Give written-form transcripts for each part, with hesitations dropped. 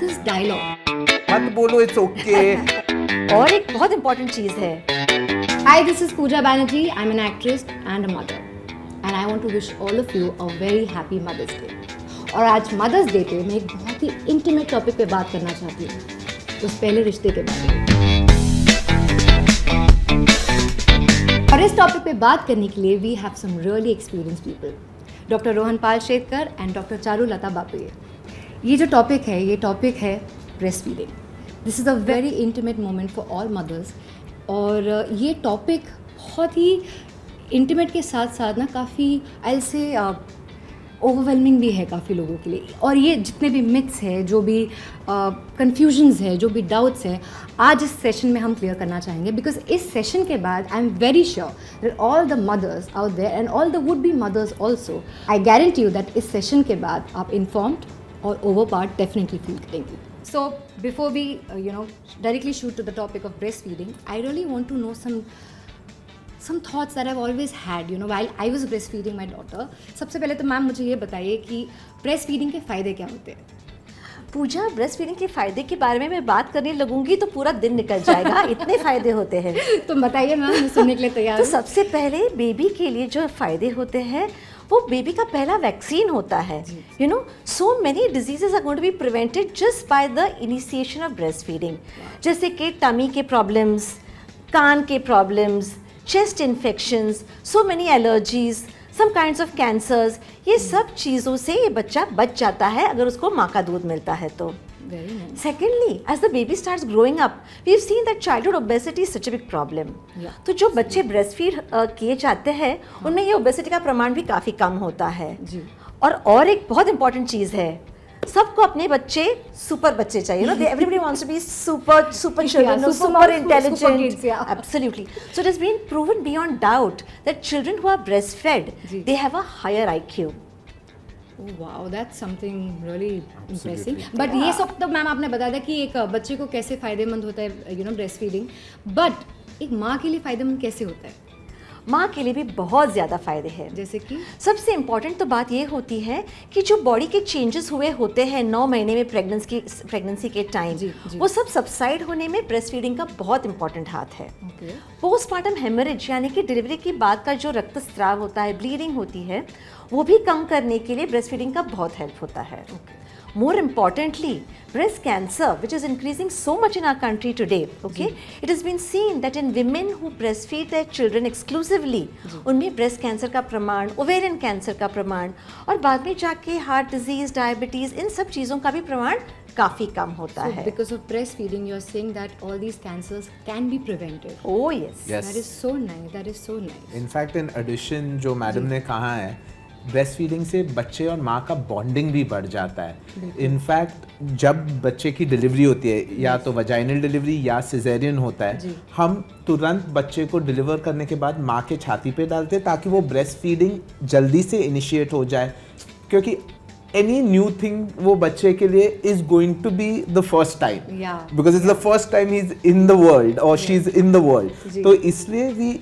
This dialogue मत बोलो, it's okay. और एक बहुत इंपॉर्टेंट चीज है। Hi, this is Pooja Banerjee. I'm an actress and a mother. And I want to wish all of you a very happy Mother's Day. और आज mother's day पे मैं एक बहुत ही इंटीमेट टॉपिक पे बात करना चाहती हूँ, उस पहले रिश्ते के बारे में। और इस टॉपिक पे बात करने के लिए we have some really experienced people, doctor Rohan Pal Shekhar and doctor Charulata Bapuye. ये जो टॉपिक है, ये टॉपिक है breast feeding. This is a very intimate moment for all mothers. और ये टॉपिक बहुत ही इंटीमेट के साथ साथ ना काफ़ी आई से ओवरवेलमिंग भी है काफ़ी लोगों के लिए। और ये जितने भी मिथ्स है, जो भी कन्फ्यूजन्स है, जो भी डाउट्स है, आज इस सेशन में हम क्लियर करना चाहेंगे। बिकॉज इस सेशन के बाद I am very sure that all the mothers out there and all the would be mothers also, I guarantee you that इस सेशन के बाद आप इन्फॉर्म्ड और ओवर पार्ट डेफिनेटली फील करेंगे। So before we directly shoot to the topic of breastfeeding, I really want to know some thoughts that I've always had, while I was breastfeeding my daughter. सबसे पहले तो ma'am मुझे ये बताइए कि breastfeeding के फ़ायदे क्या होते हैं? पूजा, ब्रेस्ट फीडिंग के फ़ायदे के बारे में मैं बात करने लगूंगी तो पूरा दिन निकल जाएगा। इतने फ़ायदे होते हैं। तो बताइए मैम, मैं सुनने के लिए तैयार हूँ। तो सबसे पहले बेबी के लिए जो फ़ायदे होते हैं वो बेबी का पहला वैक्सीन होता है। So many diseases are going to be prevented just by the initiation of breast feeding. जैसे कि टमी के प्रॉब्लम्स, कान के problems, chest infections, so many allergies, some kinds of cancers, ये सब चीज़ों से ये बच्चा बच जाता है अगर उसको माँ का दूध मिलता है तो। Secondly, as the baby starts growing up, we've seen that childhood obesity is such a big problem. तो जो बच्चे ब्रेस्ट फीड किए जाते हैं उनमें ये ओबेसिटी का प्रमाण भी काफ़ी कम होता है। और एक बहुत इंपॉर्टेंट चीज़ है, सबको अपने बच्चे सुपर बच्चे चाहिए। Everybody wants to be super children, super intelligent. Absolutely. So it has been proven beyond doubt that children who are breastfed, they have a higher IQ. Oh, wow, that's something really impressive. But ये सब तो ma'am आपने बताया था कि एक बच्चे को कैसे फ़ायदेमंद होता है ब्रेस्ट फीडिंग, बट एक माँ के लिए फ़ायदेमंद कैसे होता है? माँ के लिए भी बहुत ज़्यादा फ़ायदे हैं। जैसे कि सबसे इम्पॉर्टेंट तो बात ये होती है कि जो बॉडी के चेंजेस हुए होते हैं 9 महीने में प्रेगनेंसी के टाइम, वो सब सबसाइड होने में ब्रेस्ट फीडिंग का बहुत इंपॉर्टेंट हाथ है। पोस्टमार्टम हेमरेज यानी कि डिलीवरी के बाद का जो रक्तस्राव होता है, ब्लीडिंग होती है, वो भी कम करने के लिए ब्रेस्ट फीडिंग का बहुत हेल्प होता है। More importantly, breast cancer, which is increasing so much in our country today, it has been seen that in women who breastfeed their children exclusively, उनमें breast cancer का प्रमाण, ovarian cancer का प्रमाण और बाद में जाके heart disease, diabetes, इन सब चीज़ों का भी प्रमाण काफ़ी कम होता है। Because of breastfeeding, you are saying that all these cancers can be prevented. Oh yes. That is so nice. That is so nice. In fact, in addition, जो मैडम ने कहा है, ब्रेस्ट फीडिंग से बच्चे और माँ का बॉन्डिंग भी बढ़ जाता है। इनफैक्ट जब बच्चे की डिलीवरी होती है, या तो वजाइनल डिलीवरी या सिजेरियन होता है, हम तुरंत बच्चे को डिलीवर करने के बाद माँ के छाती पे डालते हैं ताकि वो ब्रेस्ट फीडिंग जल्दी से इनिशिएट हो जाए, क्योंकि एनी न्यू थिंग वो बच्चे के लिए is going to be the first time, because it's the first time he is in the world और she is in the world. तो इसलिए we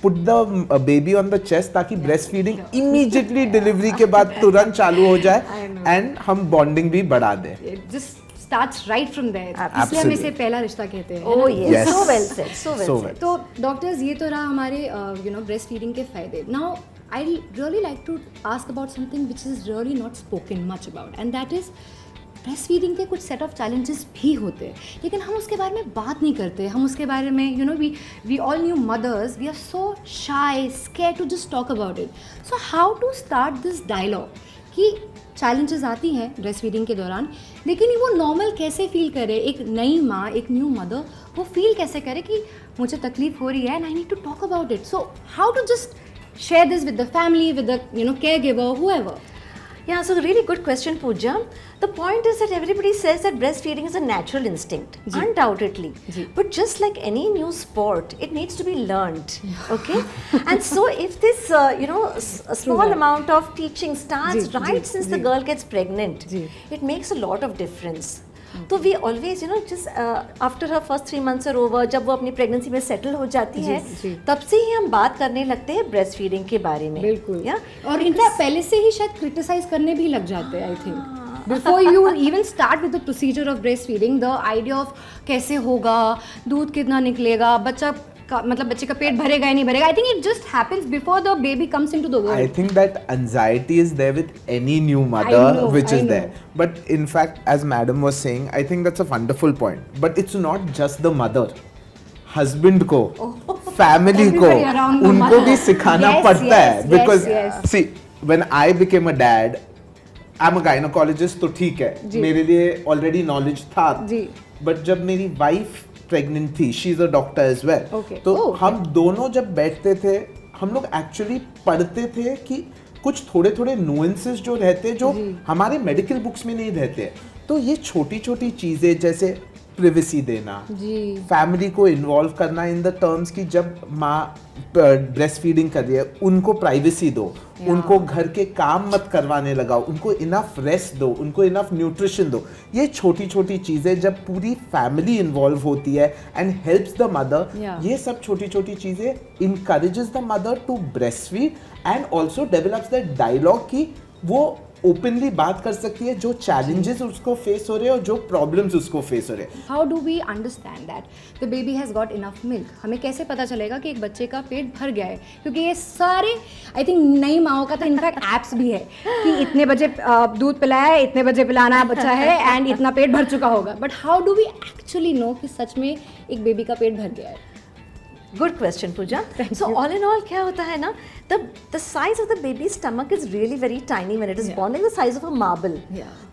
put the baby on the chest ताकि breast feeding immediately delivery के बाद तुरंत चालू हो जाए एंड हम बॉन्डिंग भी बढ़ा दें। Just starts right from there. इसलिए हम इसे पहला रिश्ता कहते हैं। Oh yes, so well said, so well said. तो डॉक्टर्स, ये तो रहा हमारे ब्रेस्ट फीडिंग के फायदे। Now I really like to ask about something which is really not spoken much about, and that is breast feeding के कुछ set of challenges भी होते हैं, लेकिन हम उसके बारे में बात नहीं करते। हम उसके बारे में we all new mothers, we are so shy, scared to just talk about it. So how to start this dialogue कि चैलेंजेस आती हैं ब्रेस्ट फीडिंग के दौरान, लेकिन वो नॉर्मल कैसे फील करे, एक नई माँ, एक न्यू मदर वो फील कैसे करे कि मुझे तकलीफ हो रही है and I need to talk about it. So how to just share this with the family, with the caregiver, whoever. Yeah, so really good question, Pooja. The point is that everybody says that breastfeeding is a natural instinct, undoubtedly. But just like any new sport, it needs to be learned, okay? And so if this, a small amount of teaching starts right since the girl gets pregnant, it makes a lot of difference. तो we always just after her first 3 months are over, जब वो अपनी pregnancy में settle हो जाती है, तब से ही हम बात करने लगते हैं ब्रेस्ट फीडिंग के बारे में। बिल्कुल, और इनका पहले से ही शायद क्रिटिसाइज करने भी लग जाते हैं, I think. Before you even start with the procedure of breastfeeding, the idea of कैसे होगा, दूध कितना निकलेगा, बच्चा मतलब बच्चे का पेट भरेगा या नहीं भरेगा, I think it just happens before the baby comes into the world. I think that anxiety is there with any new mother, which is there. But in fact, as Madam was saying, I think that's a wonderful point. But it's not just the mother. Husband को, family को, उनको भी सिखाना पड़ता है. Because see, when I became a dad, I'm a gynecologist, तो ठीक है, मेरे लिए already knowledge था. But जब मेरी wife प्रेग्नेंट थी, she is a doctor as well, तो हम दोनों जब बैठते थे, हम लोग एक्चुअली पढ़ते थे कि कुछ थोड़े थोड़े नुएंसेस जो रहते जो हमारे मेडिकल बुक्स में नहीं रहते. तो ये छोटी छोटी चीजें जैसे प्रिवेसी देना, फैमिली को इन्वॉल्व करना इन द टर्म्स की जब माँ ब्रेस्ट फीडिंग कर रही है उनको प्राइवेसी दो, उनको घर के काम मत करवाने लगाओ, उनको इनफ रेस्ट दो, उनको इनफ न्यूट्रिशन दो. ये छोटी छोटी चीजें जब पूरी फैमिली इन्वॉल्व होती है एंड हेल्प्स द मदर, ये सब छोटी छोटी चीजें encourages the mother to breast feed and also develops that dialogue की वो ओपनली बात कर सकती है जो चैलेंजेस उसको फेस हो रहे हैं और जो प्रॉब्लम्स उसको फेस हो रहे हैं. How do we understand that the baby has got enough milk? हमें कैसे पता चलेगा कि एक बच्चे का पेट भर गया है? क्योंकि ये सारे आई थिंक नई माओं का तो इनफैक्ट ऐप्स भी है कि इतने बजे दूध पिलाया है, इतने बजे पिलाना बच्चा है एंड इतना पेट भर चुका होगा. But how do we actually know कि सच में एक बेबी का पेट भर गया है? Good question, Pooja. So all in all, क्या होता है ना, the size of the baby's stomach is really very tiny when it is born, like the size of a marble.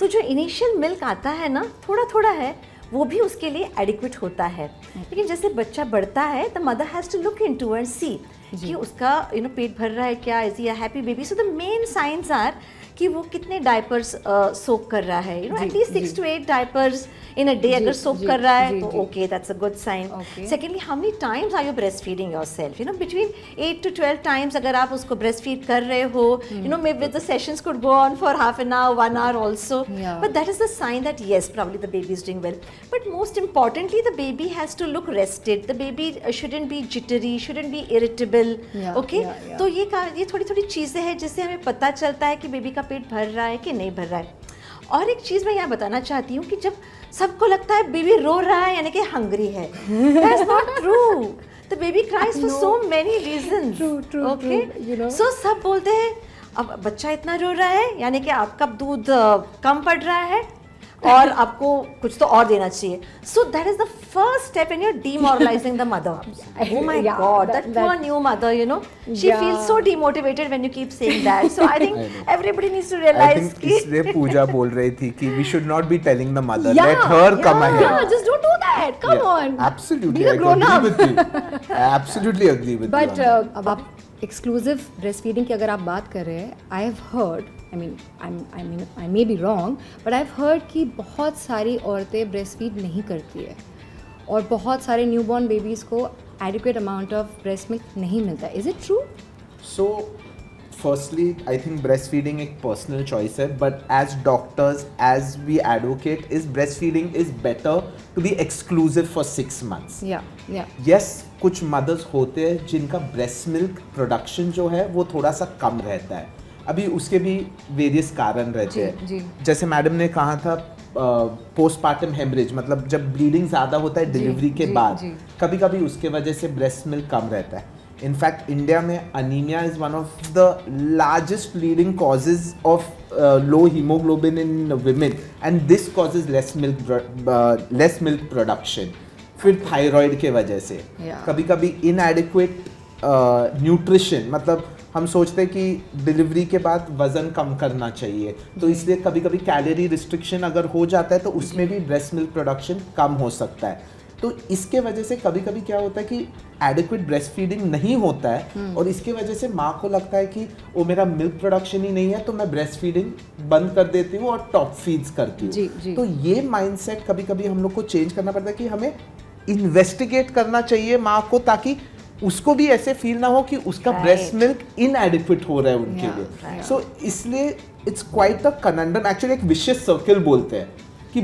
तो जो initial milk आता है ना, थोड़ा थोड़ा है, वो भी उसके लिए adequate होता है. लेकिन जैसे बच्चा बढ़ता है, the mother has to look into and see कि उसका पेट भर रहा है क्या, is he a happy baby? So the main signs are कि वो कितने डायपर्स सोक कर रहा है, at least 6 to 8 diapers in a day अगर सोक कर रहा है तो okay, that's a good sign. Secondly, how many times are you breast feeding yourself? Between 8 to 12 times अगर आप उसको ब्रेस्ट फीड कर रहे हो, maybe the sessions could go on for half an hour, 1 hour also, but that is the sign that yes, probably the baby is doing well. But most importantly, the baby has to look rested. The baby shouldn't be jittery, shouldn't be irritable. Okay, तो ये थोड़ी थोड़ी चीज़ें हैं जिससे हमें पता चलता है कि बेबी का पेट भर रहा है कि नहीं भर रहा है. और एक चीज़ मैं यहाँ बताना चाहती हूँ कि जब सबको लगता है बेबी रो रहा है यानी कि हंग्री है, that's not true. The baby cries for so many reasons. True. Okay, so सब बोलते हैं अब बच्चा इतना रो रहा है यानी कि आपका दूध कम पड़ रहा है और आपको कुछ तो और देना चाहिए. So that is the first step in your demoralizing the mother. Oh my God, that poor new mother, she feels so demotivated when you keep saying that. So I think everybody needs to realize. I think इसलिए पूजा बोल रही थी कि we should not be telling the mother, let her come ahead. Yeah, just don't do that. Come on. Absolutely, I agree with you. I absolutely agree with you. But अब आप exclusive breast feeding की अगर आप बात कर रहे हैं, I have heard, I may be wrong, but I have heard कि बहुत सारी औरतें ब्रेस्ट फीड नहीं करती है और बहुत सारे न्यूबॉर्न बेबीज़ को adequate amount of breast milk नहीं मिलता है. Is it true? So firstly I think breast feeding एक पर्सनल चॉइस है, but as doctors as we advocate is breast feeding is better to be exclusive for 6 months. Yes, कुछ mothers होते हैं जिनका breast milk production जो है वो थोड़ा सा कम रहता है. अभी उसके भी वेरियस कारण रहते हैं. जैसे मैडम ने कहा था पोस्टपार्टम हेमरेज, मतलब जब ब्लीडिंग ज़्यादा होता है डिलीवरी के बाद, कभी कभी उसके वजह से ब्रेस्ट मिल्क कम रहता है. इनफैक्ट इंडिया में anaemia is one of the largest leading causes of low haemoglobin in women and this causes less milk production. फिर थायराइड के वजह से कभी कभी इनएडिक्वेट न्यूट्रिशन, मतलब हम सोचते हैं कि डिलीवरी के बाद वज़न कम करना चाहिए तो इसलिए कभी कभी कैलोरी रिस्ट्रिक्शन अगर हो जाता है तो उसमें भी ब्रेस्ट मिल्क प्रोडक्शन कम हो सकता है. तो इसके वजह से कभी कभी क्या होता है कि एडिक्वेट ब्रेस्ट फीडिंग नहीं होता है और इसके वजह से माँ को लगता है कि वो मेरा मिल्क प्रोडक्शन ही नहीं है तो मैं ब्रेस्ट फीडिंग बंद कर देती हूँ और टॉप फीड्स करती हूँ. तो ये माइंडसेट कभी कभी हम लोग को चेंज करना पड़ता है कि हमें इन्वेस्टिगेट करना चाहिए माँ को, ताकि उसको भी ऐसे फील ना हो कि उसका ब्रेस्ट मिल्क इनएडिक्वेट हो रहा है उनके लिए. सो इसलिए इट्स क्वाइट अ कनंडम, एक्चुअली एक विशियस सर्किल बोलते हैं कि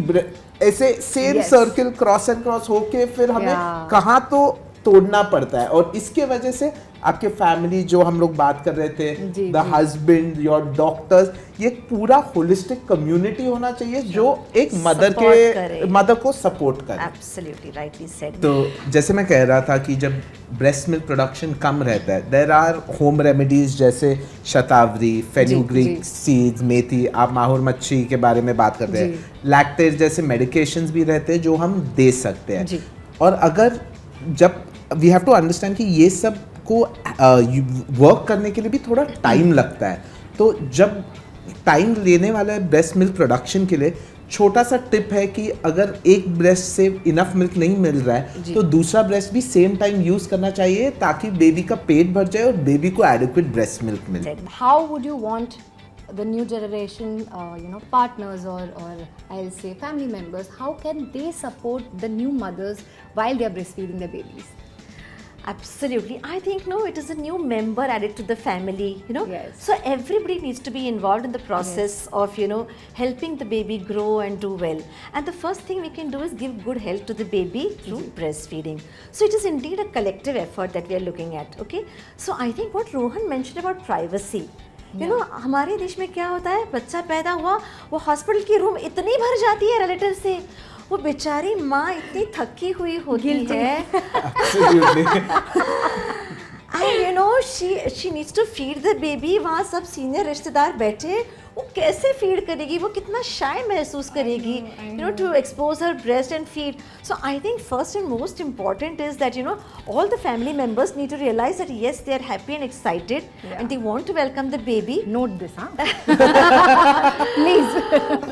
ऐसे same circle cross and cross होके फिर हमें कहाँ तो तोड़ना पड़ता है और इसके वजह से आपके फैमिली जो हम लोग बात कर रहे थे, जी, द हस्बैंड, योर डॉक्टर्स, ये पूरा होलिस्टिक कम्युनिटी होना चाहिए जो एक मदर को सपोर्ट करे। Absolutely rightly said. तो जैसे मैं कह रहा था कि जब ब्रेस्ट मिल्क प्रोडक्शन कम रहता है, देयर आर होम रेमेडीज जैसे शतावरी, फेनुग्रीक सीड्स, मेथी, आप माहौर मच्छी के बारे में बात करते हैं, लैक्टेज जैसे मेडिकेशंस भी रहते हैं जो हम दे सकते हैं। और अगर जब वी हैव टू अंडरस्टैंड कि ये सब को वर्क करने के लिए भी थोड़ा टाइम लगता है, तो जब टाइम लेने वाला है ब्रेस्ट मिल्क प्रोडक्शन के लिए, छोटा सा टिप है कि अगर एक ब्रेस्ट से इनफ मिल्क नहीं मिल रहा है तो दूसरा ब्रेस्ट भी सेम टाइम यूज करना चाहिए ताकि बेबी का पेट भर जाए और बेबी को एडिक्वेट ब्रेस्ट मिल्क मिले। How would you want the new generation partners or I'll say family members, how can they support the new mothers while they are breastfeeding their babies? Absolutely. I think no, it is a new member added to the family, Yes. So everybody needs to be involved in the process of, helping the baby grow and do well. And the first thing we can do is give good health to the baby through breastfeeding. So it is indeed a collective effort that we are looking at, okay? So I think what Rohan mentioned about privacy, हमारे देश में क्या होता है, बच्चा पैदा हुआ, वो हॉस्पिटल की रूम इतनी भर जाती है रिलेटिव से, वो बेचारी माँ इतनी थकी हुई होती है and she needs to feed the baby, वहाँ सब सीनियर रिश्तेदार बैठे, वो कैसे फीड करेगी, वो कितना शाय महसूस करेगी, to expose her breast and feed. So I think first and most important is that all the family members need to realize that yes, they are happy and excited and they want to welcome the baby. Note this, please.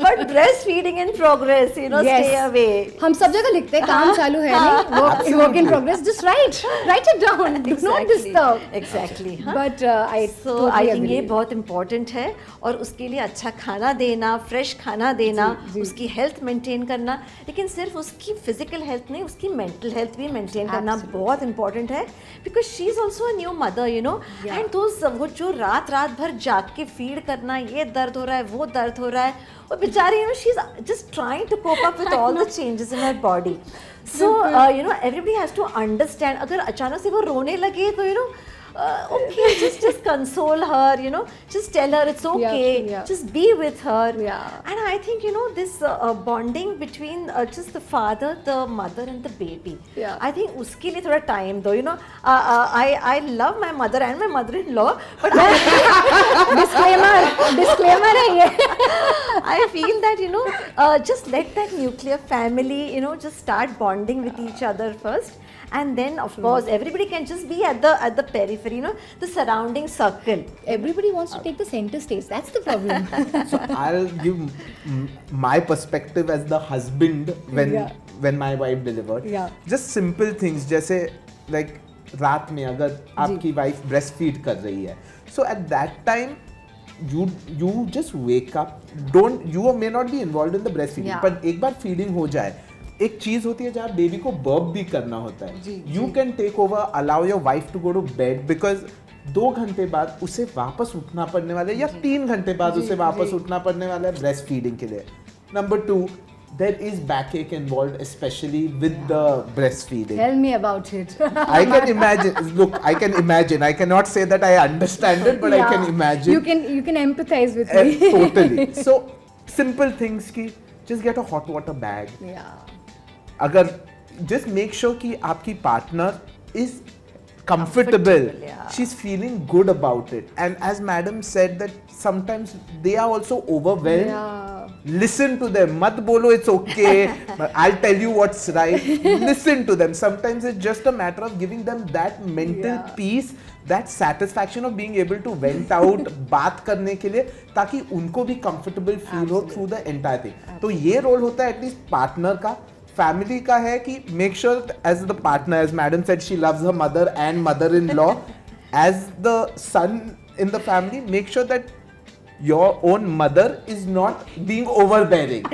But breastfeeding in progress, stay away. हम सब जगह लिखते हैं काम चालू है नहीं, work in progress. Just write it down. Do not disturb. Exactly. But I think ये बहुत important है, और उसके लिए अच्छा खाना देना, फ्रेश खाना देना, उसकी हेल्थ मेंटेन करना, लेकिन सिर्फ उसकी फिजिकल हेल्थ नहीं, उसकी मेंटल हेल्थ भी मेंटेन करना बहुत इंपॉर्टेंट है, because she is also a new mother, and वो जो रात भर जाग के फीड करना, ये दर्द हो रहा है, वो दर्द हो रहा है, और बेचारी she is just trying to cope up with all the changes in her body. So everybody has to understand. अगर अचानक से वो रोने लगे तो okay, just console her, just tell her it's okay, just be with her. And I think this bonding between just the father, the mother and the baby, I think uske liye thoda time do. I love my mother and my mother-in-law, but disclaimer hai ye. I feel that just let that nuclear family just start bonding with each other first. And then of course everybody can just be at the periphery, the surrounding circle. Everybody wants to take the center stage, that's the problem. So I'll give my perspective as the husband when my wife delivered. Just simple things, जैसे like रात में अगर आपकी wife breastfeed कर रही है, so at that time you just wake up, you may not be involved in the breastfeeding, पर एक बार feeding हो जाए, एक चीज होती है जहाँ बेबी को बर्प भी करना होता है, you can take over, allow your wife to go to bed, because 2 घंटे बाद उसे वापस उठना पड़ने वाला है या 3 घंटे बाद उसे वापस उठना पड़ने वाला है ब्रेस्ट फीडिंग के लिए. Number 2, there is backache involved, especially with the breastfeeding. Tell me about it. I can imagine. Look, I can imagine. I cannot say that I understand it, but I can imagine. You can empathize with me. Totally. So simple things ki just get a hot water bag. अगर just make sure कि आपकी partner is comfortable, she's feeling good about it, and as madam said that sometimes they are also overwhelmed. Listen to them, mat bolo it's okay, I'll tell you what's right. Listen to them. Sometimes it's just a matter of giving them that mental peace, that satisfaction of being able to vent out, बात करने के लिए, ताकि उनको भी comfortable feel हो through the entire thing. तो ये role होता है at least partner का. फैमिली का है कि make sure as the partner, as madam said, she loves her mother and mother in law, as the son in the family, make sure that your own mother is not being overbearing.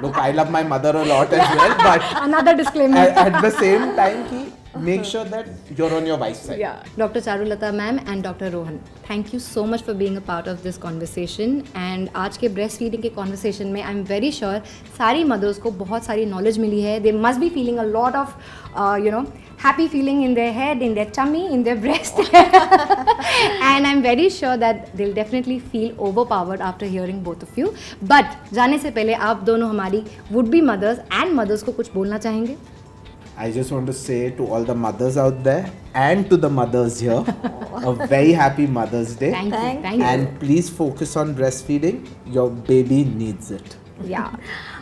Look, I love my mother a lot as well, but another disclaimer at the same time कि make sure that you're on your wife's side. Yeah. Dr. Charulata ma'am and Dr. Rohan, thank you so much for being a part of this conversation. And आज के breast feeding के conversation में I'm very sure सारी mothers को बहुत सारी knowledge मिली है. They must be feeling a lot of happy feeling in their head, in their tummy, in their breast. And I'm very sure that they'll definitely feel overpowered after hearing both of you. But जाने से पहले आप दोनों हमारी would be mothers and mothers को कुछ बोलना चाहेंगे? I just want to say to all the mothers out there and to the mothers here, a very happy Mother's Day. Thank you. Thank you. And please focus on breastfeeding. Your baby needs it. Yeah.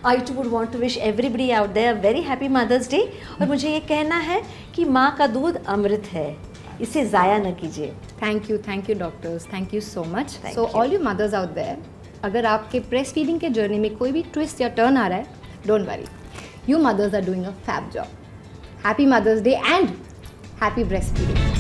I too would want to wish everybody out there a very happy Mother's Day. और मुझे ये कहना है कि माँ का दूध अमृत है, इसे ज़ाया न कीजिए. Thank you doctors. Thank you so much. Thank So you. all you mothers out there, अगर आपके breast feeding के journey में कोई भी twist या turn आ रहा है, don't worry. You mothers are doing a fab job. Happy Mother's Day and happy breastfeeding.